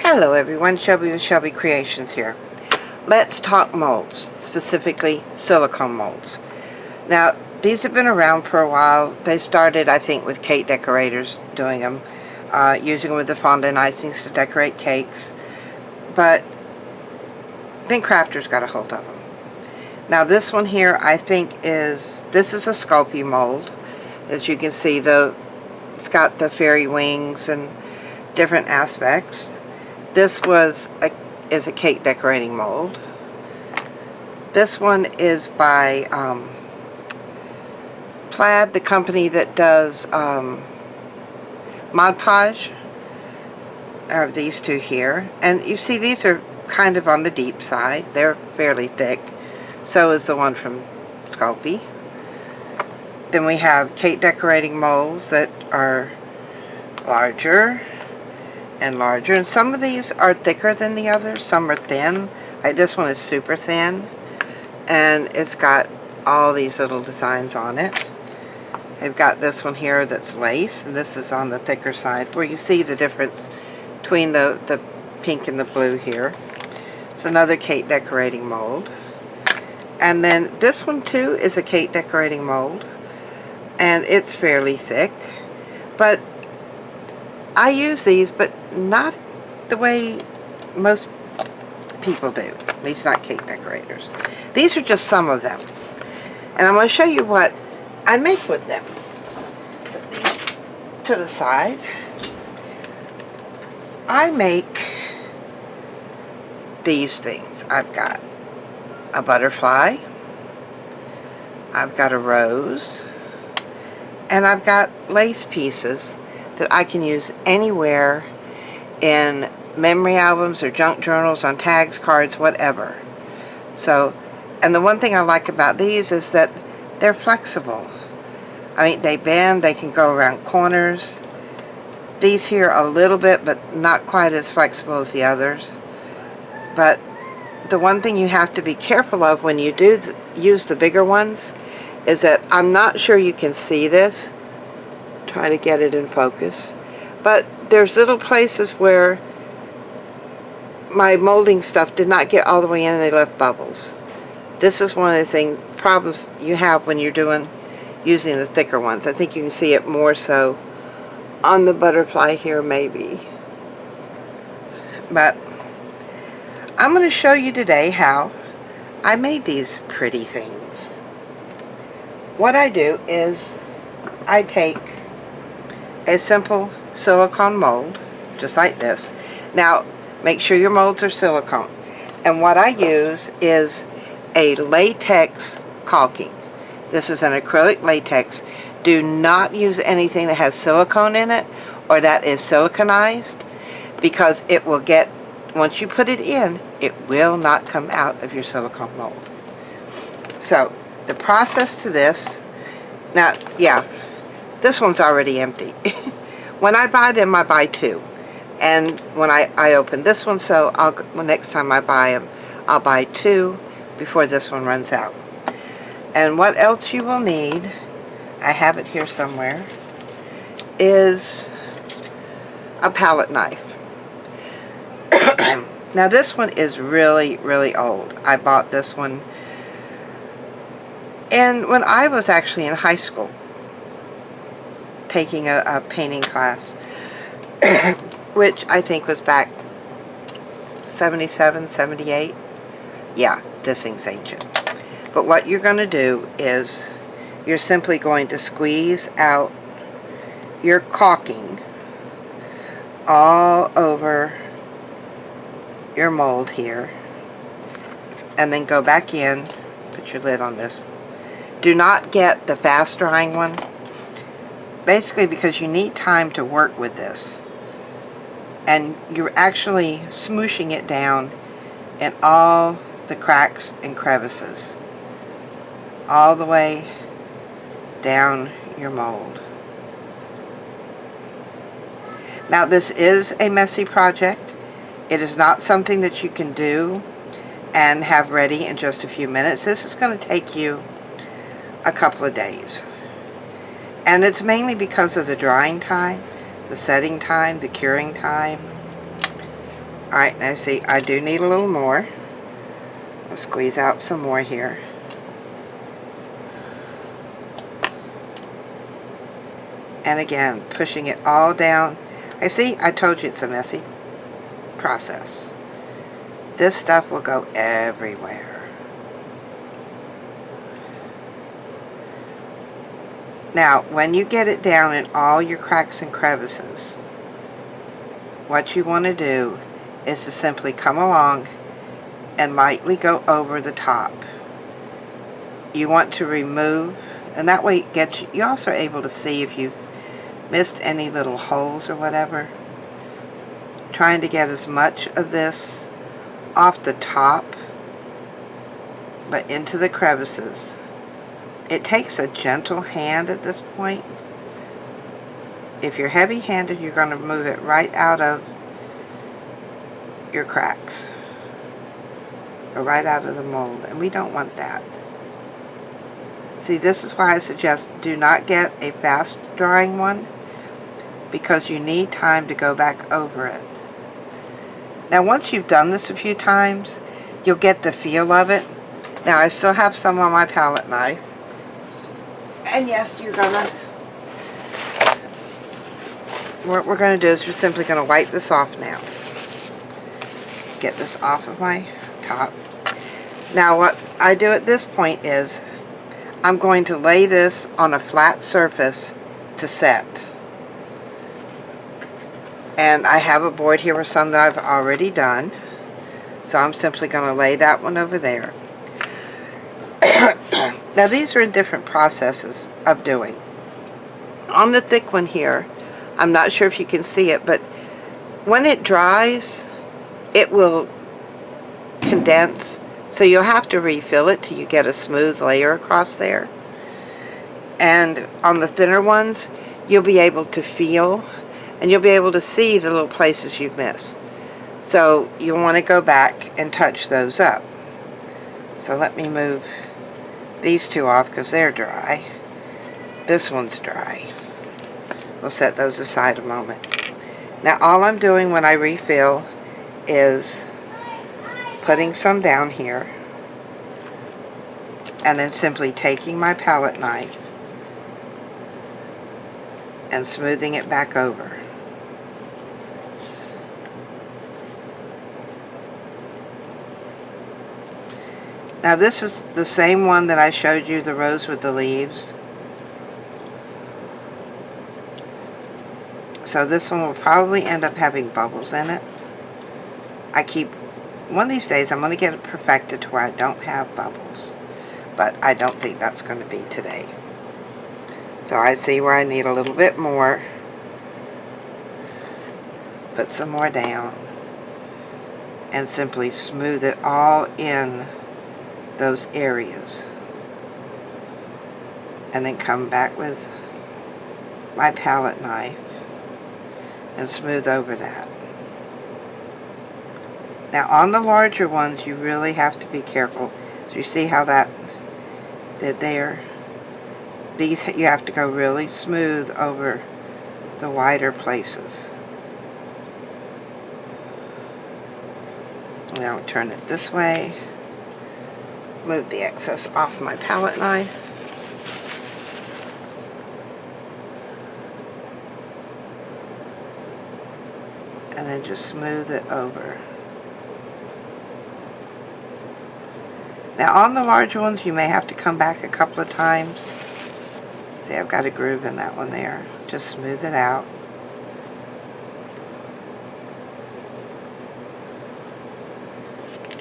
Hello everyone, Shelby with Shelby Creations here. Let's talk molds, specifically silicone molds. Now, these have been around for a while. They started, I think, with cake decorators doing them, using them with the fondant icings to decorate cakes, but then crafters got a hold of them. Now this one here, I think this is a Sculpey mold. As you can see, it's got the fairy wings and different aspects. This is a cake decorating mold. This one is by Plaid, the company that does Mod Podge. Are these two here, and you see these are kind of on the deep side. They're fairly thick. So is the one from Sculpey. Then we have cake decorating molds that are larger and larger, and some of these are thicker than the others. Some are thin. Like this one is super thin, and it's got all these little designs on it. They've got this one here that's lace, and this is on the thicker side, where you see the difference between the pink and the blue here. It's another cake decorating mold. And then this one too is a cake decorating mold, and it's fairly thick, but I use these, but not the way most people do, at least not cake decorators. These are just some of them, and I'm going to show you what I make with them. Set these to the side. I make these things. I've got a butterfly, I've got a rose, and I've got lace pieces that I can use anywhere in memory albums or junk journals, on tags, cards, whatever. So, and the one thing I like about these is that they're flexible. I mean, they bend, they can go around corners. These here a little bit, but not quite as flexible as the others. But the one thing you have to be careful of when you do use the bigger ones is that, I'm not sure you can see this, try to get it in focus, but there's little places where my molding stuff did not get all the way in and they left bubbles. This is one of the problems you have when you're using the thicker ones. I think you can see it more so on the butterfly here maybe. But I'm going to show you today how I made these pretty things. What I do is I take a simple silicone mold, just like this. Now, make sure your molds are silicone. And what I use is a latex caulking. This is an acrylic latex. Do not use anything that has silicone in it or that is siliconized, because it will get, once you put it in, it will not come out of your silicone mold. So, the process to this, now, yeah, this one's already empty. When I buy them, I buy two. And when I open this one, so next time I buy them, I'll buy two before this one runs out. And what else you will need, I have it here somewhere, is a palette knife. Now this one is really, really old. I bought this one when I was actually in high school, taking a painting class, which I think was back 77, 78. Yeah, this thing's ancient. But what you're going to do is you're simply going to squeeze out your caulking all over your mold here, and then go back in, put your lid on this. Do not get the fast drying one, basically because you need time to work with this, and you're actually smooshing it down in all the cracks and crevices, all the way down your mold. Now this is a messy project. It is not something that you can do and have ready in just a few minutes. This is going to take you a couple of days. And it's mainly because of the drying time, the setting time, the curing time. Alright, now see, I do need a little more. I'll squeeze out some more here. And again, pushing it all down. I see, I told you it's a messy process. This stuff will go everywhere. Now, when you get it down in all your cracks and crevices, what you want to do is to simply come along and lightly go over the top. You want to remove, and that way it gets you also are able to see if you've missed any little holes or whatever. Trying to get as much of this off the top, but into the crevices. It takes a gentle hand at this point. If you're heavy-handed, you're going to move it right out of your cracks, or right out of the mold, and we don't want that. See, this is why I suggest do not get a fast drying one, because you need time to go back over it. Now once you've done this a few times, you'll get the feel of it. Now I still have some on my palette knife, and yes, what we're going to do is we're simply going to wipe this off now. Get this off of my top. Now what I do at this point is I'm going to lay this on a flat surface to set. And I have a board here with some that I've already done. So I'm simply going to lay that one over there. Now these are in different processes of doing. On the thick one here, I'm not sure if you can see it, but when it dries, it will condense, so you'll have to refill it till you get a smooth layer across there. And on the thinner ones, you'll be able to feel, and you'll be able to see the little places you've missed. So you'll want to go back and touch those up. So let me move these two off because they're dry. This one's dry. We'll set those aside a moment. Now all I'm doing when I refill is putting some down here and then simply taking my palette knife and smoothing it back over. Now this is the same one that I showed you, the rose with the leaves. So this one will probably end up having bubbles in it. One of these days I'm going to get it perfected to where I don't have bubbles. But I don't think that's going to be today. So I see where I need a little bit more. Put some more down. And simply smooth it all in those areas. And then come back with my palette knife and smooth over that. Now on the larger ones you really have to be careful. So you see how that did there? These you have to go really smooth over the wider places. Now turn it this way. Move the excess off my palette knife. And then just smooth it over. Now on the larger ones you may have to come back a couple of times. See, I've got a groove in that one there. Just smooth it out.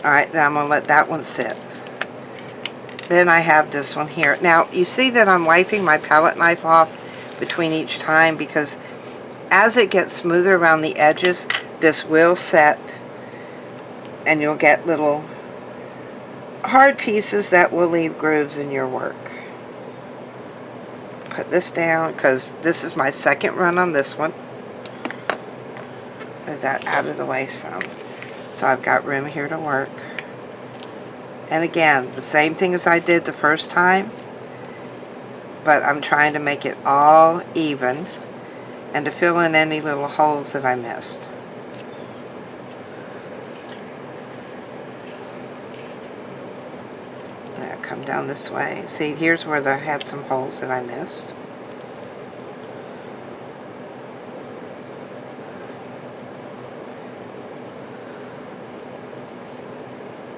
Alright, then I'm going to let that one sit. Then I have this one here. Now you see that I'm wiping my palette knife off between each time because as it gets smoother around the edges, this will set and you'll get little hard pieces that will leave grooves in your work. Put this down because this is my second run on this one. Move that out of the way some. So I've got room here to work. And again, the same thing as I did the first time, but I'm trying to make it all even and to fill in any little holes that I missed. come down this way. See, here's where I had some holes that I missed.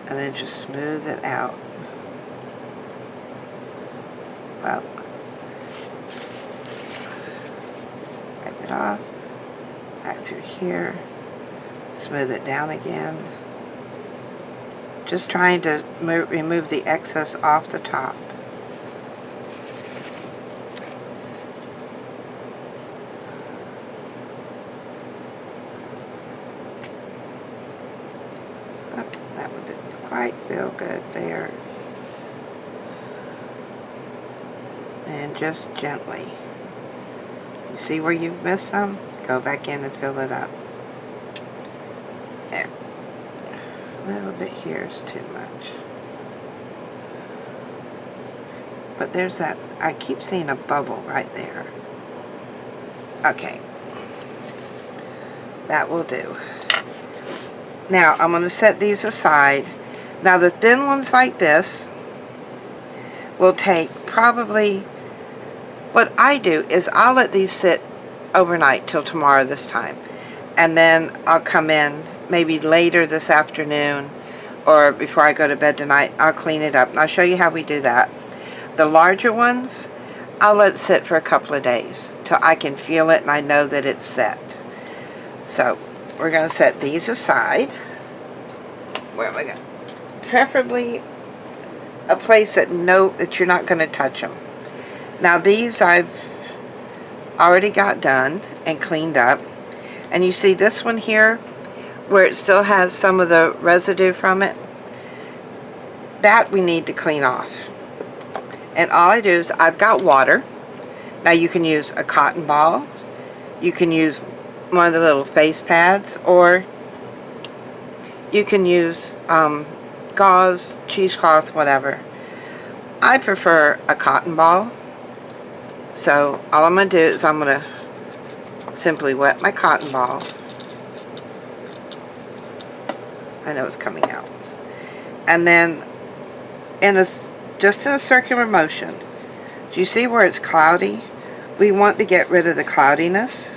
And then just smooth it out. Well, wipe it off. Back through here. Smooth it down again. Just trying to remove the excess off the top. Oh, that one didn't quite feel good there. And just gently. You see where you've missed some? Go back in and fill it up. There. A little bit here is too much. But there's that, I keep seeing a bubble right there. Okay. That will do. Now, I'm going to set these aside. Now, the thin ones like this will take probably, what I do is I'll let these sit overnight till tomorrow this time. And then I'll come in maybe later this afternoon or before I go to bed tonight. I'll clean it up. And I'll show you how we do that. The larger ones, I'll let sit for a couple of days till I can feel it and I know that it's set. So, we're going to set these aside. Where am I going? Preferably a place that you're not going to touch them. Now these I've already got done and cleaned up. And you see this one here, where it still has some of the residue from it, that we need to clean off. And all I do is, I've got water. Now you can use a cotton ball, you can use one of the little face pads, or you can use gauze, cheesecloth, whatever. I prefer a cotton ball. So all I'm going to do is I'm going to simply wet my cotton ball. I know it's coming out. And then just in a circular motion. Do you see where it's cloudy? We want to get rid of the cloudiness.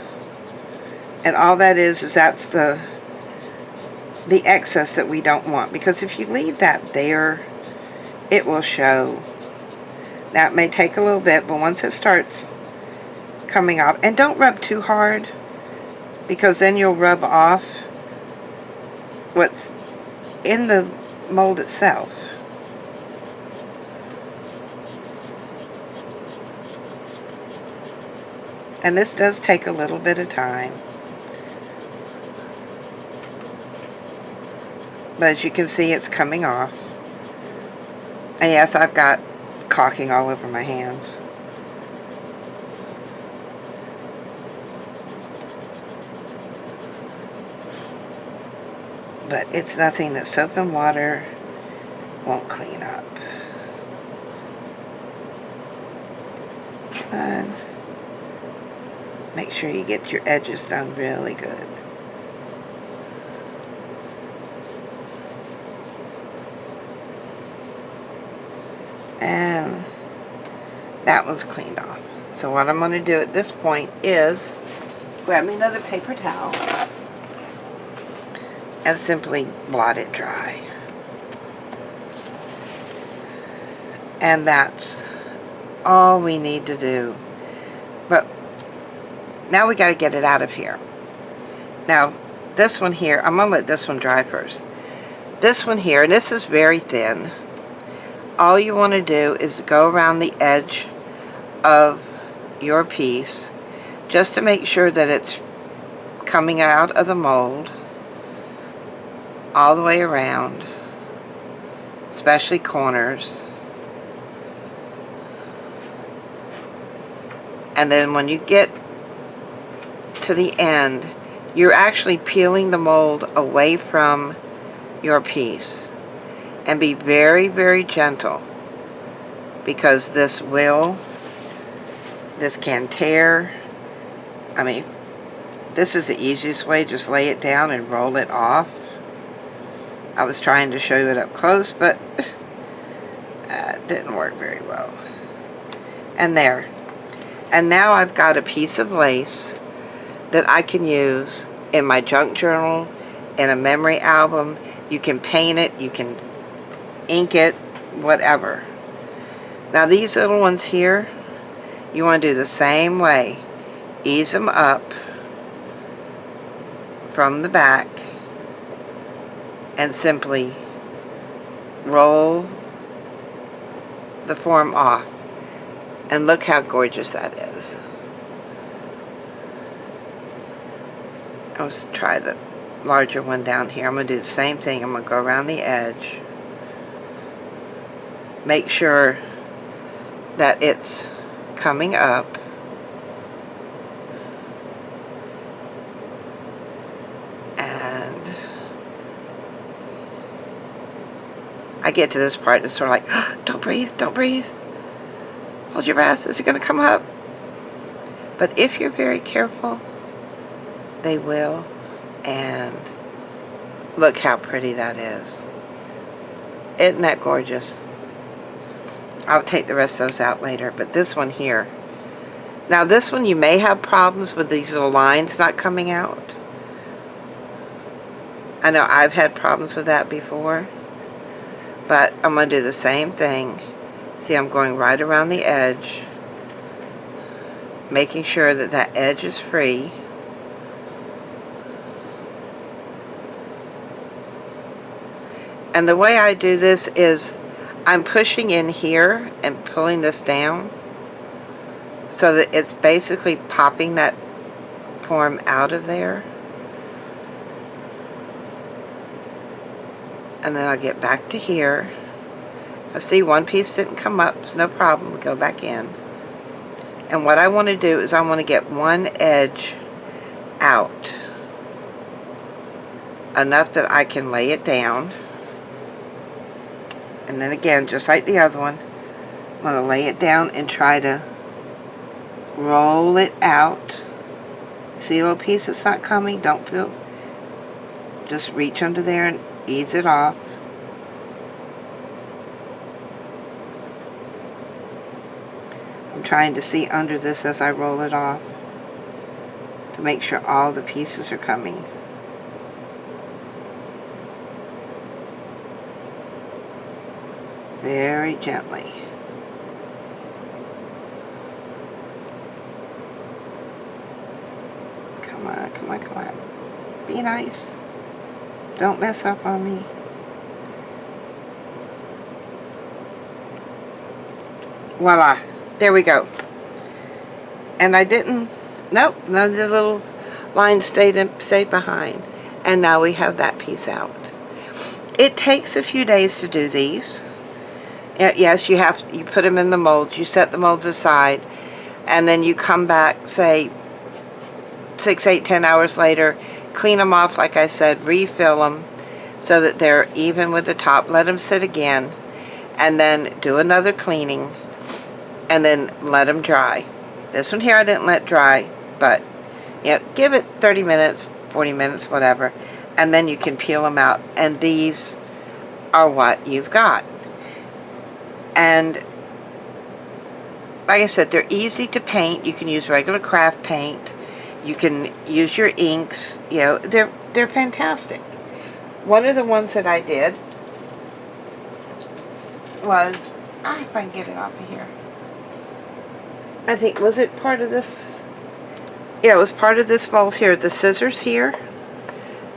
And all that is that's the excess that we don't want. Because if you leave that there, it will show. Now it may take a little bit, but once it starts coming off, and don't rub too hard, because then you'll rub off what's in the mold itself. And this does take a little bit of time. But as you can see, it's coming off. And yes, I've got caulking all over my hands. But it's nothing that soap and water won't clean up. And make sure you get your edges done really good. And that one's cleaned off. So what I'm going to do at this point is grab me another paper towel and simply blot it dry. And that's all we need to do. But now we got to get it out of here. Now this one here, I'm going to let this one dry first. This one here, and this is very thin. All you want to do is go around the edge of your piece just to make sure that it's coming out of the mold all the way around, especially corners. And then when you get to the end, you're actually peeling the mold away from your piece. And be very, very gentle, because this can tear. I mean, this is the easiest way. Just lay it down and roll it off. I was trying to show you it up close, but didn't work very well. And there. And now I've got a piece of lace that I can use in my junk journal, in a memory album. You can paint it, you can ink it, whatever. Now these little ones here, you want to do the same way. Ease them up from the back and simply roll the form off. And look how gorgeous that is. Let's try the larger one down here. I'm going to do the same thing. I'm going to go around the edge. Make sure that it's coming up. And I get to this part and it's sort of like, oh, don't breathe, don't breathe. Hold your breath. Is it going to come up? But if you're very careful, they will. And look how pretty that is. Isn't that gorgeous? I'll take the rest of those out later. But this one here. Now this one you may have problems with these little lines not coming out. I know I've had problems with that before. But I'm going to do the same thing. See, I'm going right around the edge, making sure that that edge is free. And the way I do this is I'm pushing in here and pulling this down so that it's basically popping that form out of there. And then I'll get back to here. I see one piece didn't come up, it's no problem, we go back in. And what I want to do is I want to get one edge out, enough that I can lay it down. And then again, just like the other one, I'm going to lay it down and try to roll it out. See a little piece that's not coming? Don't feel, just reach under there and ease it off. I'm trying to see under this as I roll it off to make sure all the pieces are coming. Very gently. Come on, come on, come on. Be nice. Don't mess up on me. Voila. There we go. And I didn't, nope, none of the little lines stayed behind. And now we have that piece out. It takes a few days to do these. Yes, you put them in the molds, you set the molds aside, and then you come back, say, 6, 8, 10 hours later, clean them off, like I said, refill them so that they're even with the top, let them sit again, and then do another cleaning, and then let them dry. This one here I didn't let dry, but give it 30 minutes, 40 minutes, whatever, and then you can peel them out, and these are what you've got. And like I said, they're easy to paint. You can use regular craft paint. You can use your inks. They're fantastic. One of the ones that I did was, if I can get it off of here. I think, was it part of this? Yeah, it was part of this mold here. The scissors here.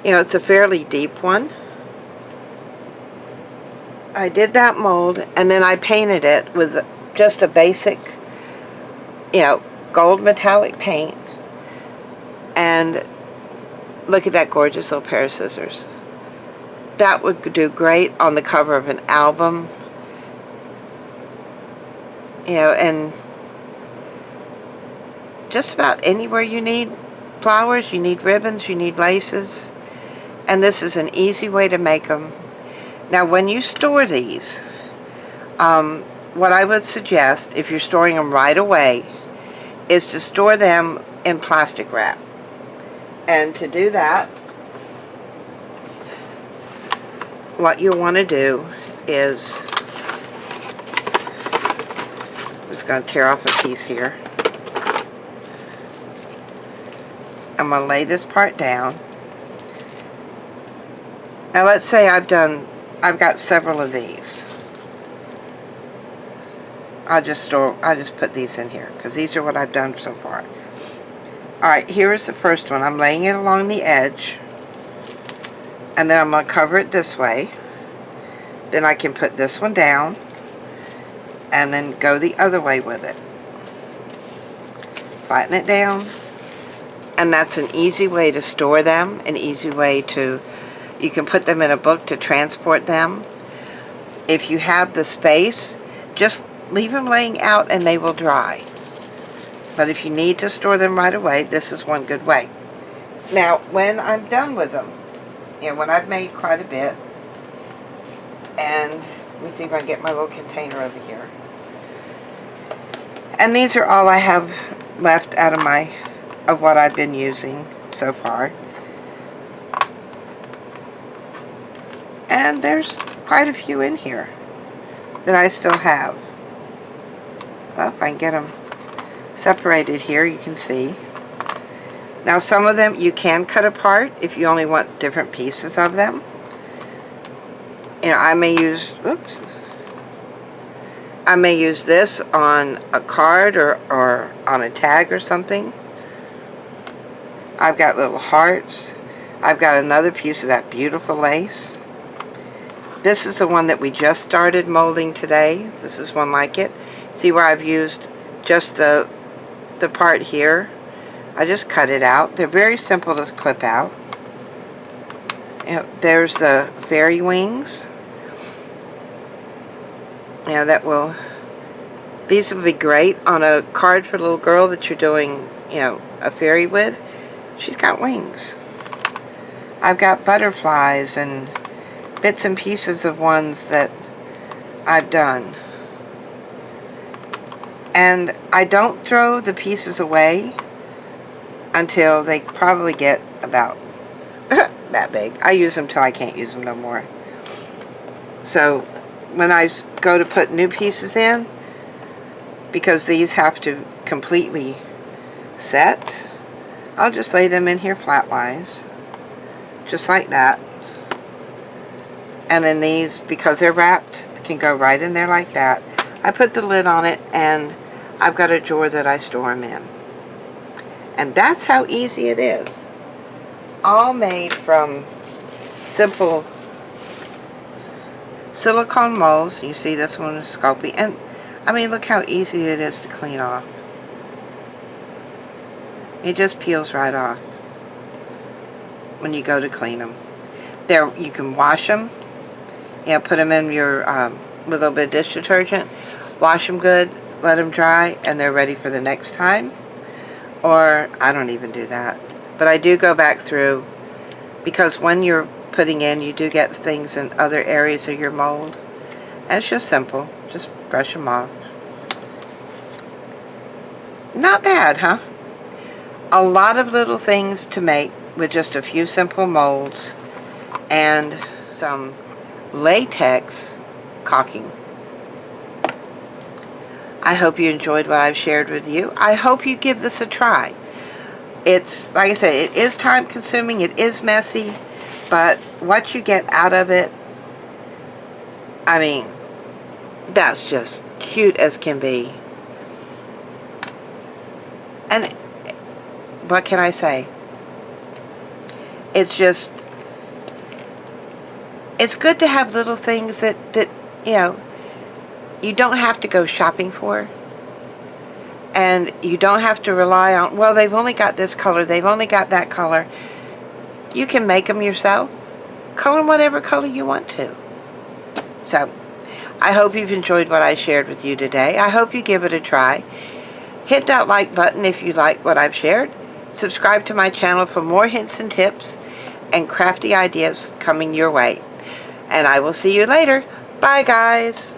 It's a fairly deep one. I did that mold, and then I painted it with just a basic, gold metallic paint. And look at that gorgeous little pair of scissors. That would do great on the cover of an album. And just about anywhere you need flowers, you need ribbons, you need laces. And this is an easy way to make them. Now, when you store these, what I would suggest, if you're storing them right away, is to store them in plastic wrap. And to do that, what you want to do is just going to tear off a piece here. I'm going to lay this part down. Now let's say I've got several of these. I'll just put these in here because these are what I've done so far. Alright, here is the first one. I'm laying it along the edge. And then I'm going to cover it this way. Then I can put this one down. And then go the other way with it. Flatten it down. And that's an easy way to store them. An easy way to... You can put them in a book to transport them. If you have the space, just leave them laying out and they will dry. But if you need to store them right away, this is one good way. Now, when I'm done with them, when I've made quite a bit, and let me see if I can get my little container over here. And these are all I have left out of what I've been using so far. And there's quite a few in here that I still have. Well, if I can get them separated here, you can see. Now some of them you can cut apart if you only want different pieces of them. I may use, I may use this on a card or on a tag or something. I've got little hearts. I've got another piece of that beautiful lace. This is the one that we just started molding today. This is one like it. See where I've used just the part here? I just cut it out. They're very simple to clip out. There's the fairy wings. These will be great on a card for a little girl that you're doing, a fairy with. She's got wings. I've got butterflies and bits and pieces of ones that I've done. And I don't throw the pieces away until they probably get about that big. I use them till I can't use them no more. So when I go to put new pieces in, because these have to completely set, I'll just lay them in here flatwise, just like that. And then these, because they're wrapped, can go right in there like that. I put the lid on it, and I've got a drawer that I store them in. And that's how easy it is. All made from simple silicone molds. You see this one is Sculpey. And, I mean, look how easy it is to clean off. It just peels right off when you go to clean them. There, you can wash them. Put them in your with a little bit of dish detergent. Wash them good, let them dry, and they're ready for the next time. Or, I don't even do that. But I do go back through, because when you're putting in, you do get things in other areas of your mold. And it's just simple. Just brush them off. Not bad, huh? A lot of little things to make with just a few simple molds and some latex caulking. I hope you enjoyed what I've shared with you. I hope you give this a try. It's, like I said, it is time consuming, it is messy, but what you get out of it, I mean, that's just cute as can be. And what can I say? It's just, it's good to have little things that you don't have to go shopping for. And you don't have to rely on, well, they've only got this color, they've only got that color. You can make them yourself. Color them whatever color you want to. So, I hope you've enjoyed what I shared with you today. I hope you give it a try. Hit that like button if you like what I've shared. Subscribe to my channel for more hints and tips and crafty ideas coming your way. And I will see you later. Bye, guys.